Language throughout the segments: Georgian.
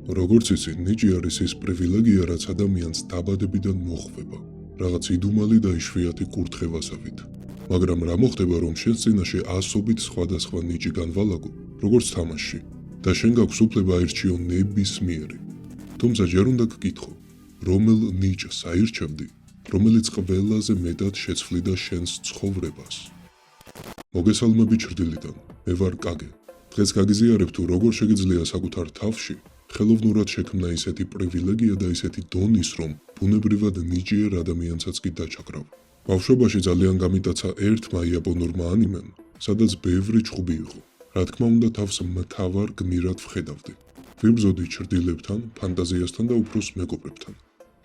როგორც იცი, ნიჭი არის ის პრივილეგია, რაც ადამიანს დაბადებიდან მოხვდება, რაღაც იდუმალი და იშვიათი კურთხევასავით. მაგრამ რა მოხდება, რომ შენს წინაშე ასობით სხვადასხვა ნიჭი განვალაგო, როგორც თამაშში, და შენ გაქვს უფლება აირჩიო ნებისმიერი. თუმცა ჯერ უნდა გკითხო, რომელ ნიჭს აირჩევდი, რომელიც ყველაზე მეტად შეცვლიდა შენს ცხოვრებას. მოგესალმები ჩრდილიდან, მე ვარ კაგე. დღეს გაგიზიარებ თუ როგორ შეგიძლია საკუთარ თავში ხელოვნურად შექმნა ისეთი პრივილეგია და ისეთი დონის, რომ ბუნებრივად ნიჭიერ ადამიანსაც კი დაჩაგრავ. ბავშვობაში ძალიან გამიტაცა ერთმა იაპონურმა ანიმემ, სადაც ბევრი ჩხუბი იყო. რა თქმა უნდა, თავს მთავარ გმირად ვხედავდი. ვიბრძოდი ჩრდილებთან, ფანტაზიასთან და უფროს მეგობრებთან.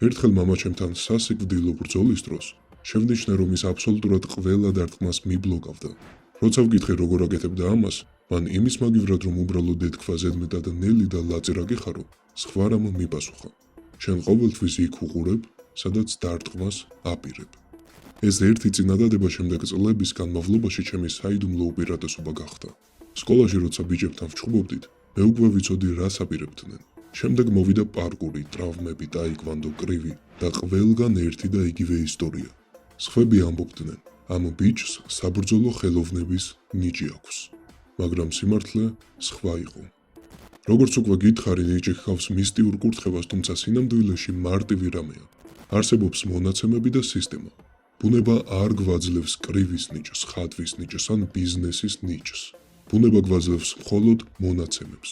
ერთხელ მამაჩემთან სასიკვდილო ბრძოლის დროს შევნიშნე, რომ ის აბსოლუტურად ყველა დარტყმას მიბლოკავდა. როცა ვკითხე როგორ აკეთებდა ამას, მან იმის მაგივრად, რომ უბრალოდ ეთქვა ზედმეტად ნელი და ლაძირაკი ხარო, სხვა რამ მიპასუხა. შენ ყოველთვის იქ უყურებ, სადაც დარტყმას აპირებ. ეს ერთი წინადადება შემდეგ წლების განმავლობაში ჩემი საიდუმლო უპირატესობა გახდა. სკოლაში როცა ბიჭებთან ვჩხუბობდით, მე უკვე ვიცოდი რას აპირებდნენ. შემდეგ მოვიდა პარკური, ტრავმები, ტაიკვანდო, კრივი და ყველგან ერთი და იგივე ისტორია. სხვები ამბობდნენ, ამ ბიჭს საბრძოლო ხელოვნების ნიჭი აქვს. მაგრამ სიმართლე სხვა იყო. როგორც უკვე გითხარი, ნიჭი ჰყავს მისტიურ კურთხევას, თუმცა სინამდვილეში მარტივი რამეა. არსებობს მონაცემები და სისტემა. ბუნება არ გვაძლევს კრივის ნიჭს, ხატვის ნიჭს ან ბიზნესის ნიჭს. ბუნება გვაძლევს მხოლოდ მონაცემებს,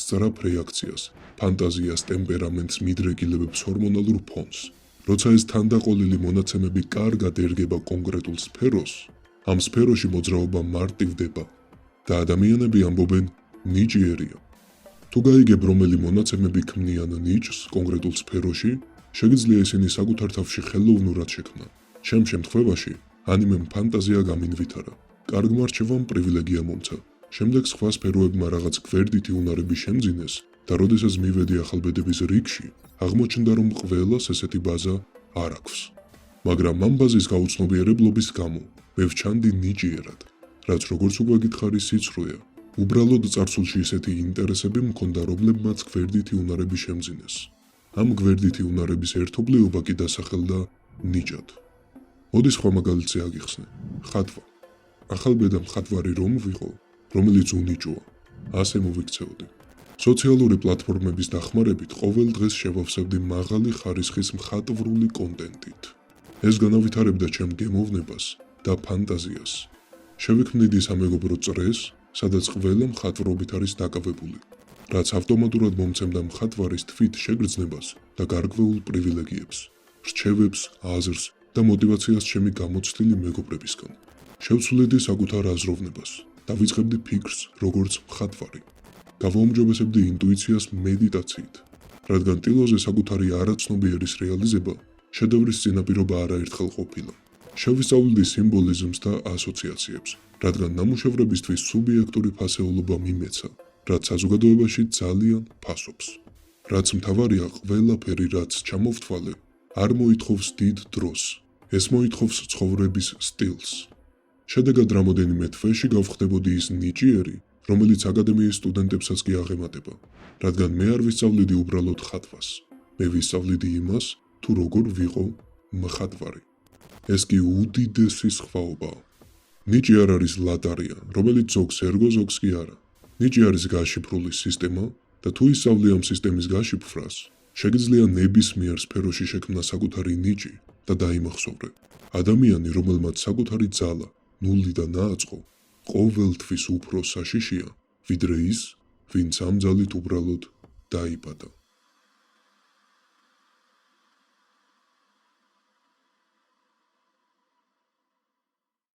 სწრაფ რეაქციას, ფანტაზიას, ტემპერამენტს, მიდრეკილებებს, ჰორმონალურ ფონს. როცა ეს თანდაყოლილი მონაცემები კარგად ერგება კონკრეტულ სფეროს, ამ სფეროში მოძრაობა მარტივდება და ადამიანები ამბობენ ნიჭიერია. თუ გაიგებ, რომელი მონაცემები ქმნიან ნიჭს კონკრეტულ სფეროში, შეგიძლია ისინი საკუთარ თავში ხელოვნურად შექმნა. ჩემ შემთხვევაში ანიმემ ფანტაზია გამინვითარა, კარგმა რჩევამ პრივილეგია მომცა. შემდეგ სხვა სფეროებმა რაღაც გვერდითი უნარები შემძინეს და როდესაც მივედი ახალბედების რიგში, აღმოჩნდა, რომ ყველას ესეთი ბაზა არ აქვს. მაგრამ ამ ბაზის გაუცნობიერებლობის გამო მე ვჩანდი ნიჭიერად, რაც როგორც უკვე გითხარი სიცრუეა. უბრალოდ წარსულში ისეთი ინტერესები მქონდა, რომლებმაც გვერდითი უნარები შემძინეს. ამ გვერდითი უნარების ერთობლიობა კი დასახელდა ნიჭად. მოდი სხვა მაგალითზე აგიხსნე. ხატვა. ახალბედა მხატვარი რომ ვიყო, რომელიც უნიჭოა, ასე მოვიქცეოდი. სოციალური პლატფორმების დახმარებით ყოველ დღეს შევავსებდი მაღალი ხარისხის მხატვრული კონტენტით. ეს განავითარებდა ჩემ გემოვნებას და ფანტაზიას. შევიქმნიდი სამეგობრო წრეს, სადაც ყველა მხატვრობით არის დაკავებული, რაც ავტომატურად მომცემდა მხატვარის თვით შეგრძნებას და გარკვეულ პრივილეგიებს, რჩევებს, აზრს და მოტივაციას ჩემი გამოცდილი მეგობრებისგან. შევცვლიდი საკუთარ აზროვნებას, დავიწყებდი ფიქრს როგორც მხატვარი. გავაუმჯობესებდი ინტუიციას მედიტაციით, რადგან ტილოზე საკუთარი არაცნობიერის რეალიზება შედევრის წინაპირობა არაერთხელ ყოფილა. შევისწავლდი სიმბოლიზმს და ასოციაციებს, რადგან ნამუშევრებისთვის სუბიექტური ფასეულობა მიმეცა, რაც საზოგადოებაში ძალიან ფასობს. რაც მთავარია, ყველაფერი, რაც ჩამოვთვალე, არ მოითხოვს დიდ დროს, ეს მოითხოვს ცხოვრების სტილს. შედეგად რამოდენიმე თვეში გავხდებოდი ის ნიჭიერი, რომელიც აკადემიის სტუდენტებსაც კი აღემატება, რადგან მე არ ვისწავლიდი უბრალოდ ხატვას, მე ვისწავლიდი იმას, თუ როგორ ვიყო მხატვარი. ეს კი უდიდესი სხვაობაა. ნიჭი არ არის ლატარია, რომელიც ზოგს ერგო, ზოგს კი არა. ნიჭი არის გაშიფრული სისტემა და თუ ისწავლე ამ სისტემის გაშიფრას, შეგიძლია ნებისმიერ სფეროში შექმნა საკუთარი ნიჭი და დაიმახსოვრე. ადამიანი, რომელმაც საკუთარი ძალა ნულიდან ააწყო, ყოველთვის უფრო საშიშია, ვიდრე ის, ვინც ამ ძალით უბრალოდ დაიბადა.